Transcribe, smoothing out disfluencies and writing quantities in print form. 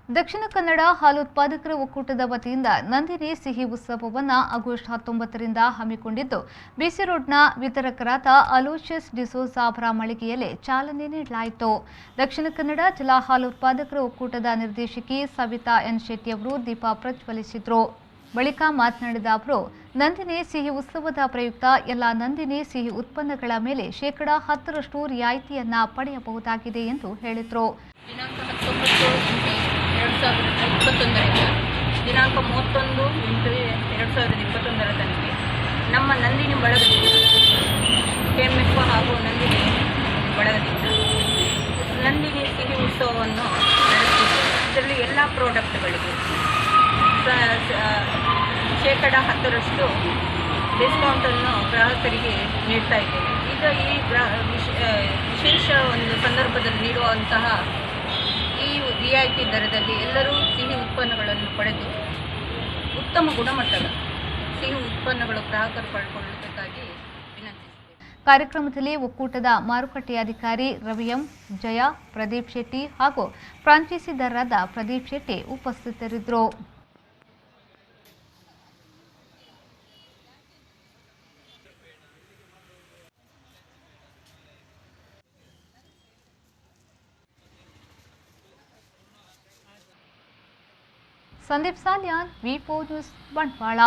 ದಕ್ಷಿಣ ಕನ್ನಡ ಹಾಲು ಉತ್ಪಾದಕರ ಒಕ್ಕೂಟದ ವತಿಯಿಂದ ನಂದಿನಿ ಸಿಹಿ ಉತ್ಸವವನ್ನು ಆಗಸ್ಟ್ 19ರಿಂದ ಹಮ್ಮಿಕೊಂಡಿದ್ದು, ಬಿಸಿ ರೋಡ್ನ ವಿತರಕರಾದ ಅಲೋಷಿಯಸ್ ಡಿಸೋಜಾ ಅವರ ಮಳಿಗೆಯಲ್ಲಿ ಚಾಲನೆ ನೀಡಲಾಯಿತು. ದಕ್ಷಿಣ ಕನ್ನಡ ಜಿಲ್ಲಾ ಹಾಲು ಉತ್ಪಾದಕರ ಒಕ್ಕೂಟದ ನಿರ್ದೇಶಕಿ ಸವಿತಾ ಎನ್ ಶೆಟ್ಟಿ ಅವರು ದೀಪ ಪ್ರಜ್ವಲಿಸಿದರು. ಬಳಿಕ ಮಾತನಾಡಿದ ಅವರು, ನಂದಿನಿ ಸಿಹಿ ಉತ್ಸವದ ಪ್ರಯುಕ್ತ ಎಲ್ಲ ನಂದಿನಿ ಸಿಹಿ ಉತ್ಪನ್ನಗಳ ಮೇಲೆ ಶೇಕಡಾ 10ರಷ್ಟು ರಿಯಾಯಿತಿಯನ್ನ ಪಡೆಯಬಹುದಾಗಿದೆ ಎಂದು ಹೇಳಿದರು. ದಿನಾಂಕ 19/8/2021ರಿಂದ ದಿನಾಂಕ 31/8/2021 ತನಕ ನಮ್ಮ ನಂದಿನಿ ಬಳಗದಿಂದ ಕೆಎಂಎಫ್ ಹಾಗೂ ನಂದಿನಿ ಬಳಗದಿಂದ ನಂದಿನಿ ಸಿಹಿ ಉತ್ಸವವನ್ನು ನಡೆಸುತ್ತಿದ್ದೇವೆ. ಇದರಲ್ಲಿ ಎಲ್ಲ ಪ್ರಾಡಕ್ಟ್ಗಳಿಗೆ ಶೇಕಡಾ 10ರಷ್ಟು ಡಿಸ್ಕೌಂಟನ್ನು ಗ್ರಾಹಕರಿಗೆ ನೀಡ್ತಾ ಇದ್ದೇವೆ. ಈಗ ಈ ವಿಶೇಷ ಒಂದು ಸಂದರ್ಭದಲ್ಲಿ ನೀಡುವಂತಹ ಈ ರಿಯಾಯಿತಿ ದರದಲ್ಲಿ ಎಲ್ಲರೂ ಸಿಹಿ ಉತ್ಪನ್ನಗಳನ್ನು ಪಡೆದು ಉತ್ತಮ ಗುಣಮಟ್ಟದ ಸಿಹಿ ಉತ್ಪನ್ನಗಳು ಗ್ರಾಹಕರು ಪಡೆದುಕೊಳ್ಳಬೇಕಾಗಿ ವಿನಂತಿಸುತ್ತೇವೆ. ಕಾರ್ಯಕ್ರಮದಲ್ಲಿ ಒಕ್ಕೂಟದ ಮಾರುಕಟ್ಟೆ ಅಧಿಕಾರಿ ರವಿಎಂ, ಜಯ, ಪ್ರದೀಪ್ ಶೆಟ್ಟಿ ಹಾಗೂ ಫ್ರಾಂಚೈಸಿದಾರರಾದ ಪ್ರದೀಪ್ ಶೆಟ್ಟಿ ಉಪಸ್ಥಿತರಿದ್ದರು. ಸಂದೀಪ್ ಸಾಲ್ಯಾನ್, ವಿ4 ನ್ಯೂಸ್, ಬಂಟ್ವಾಳ.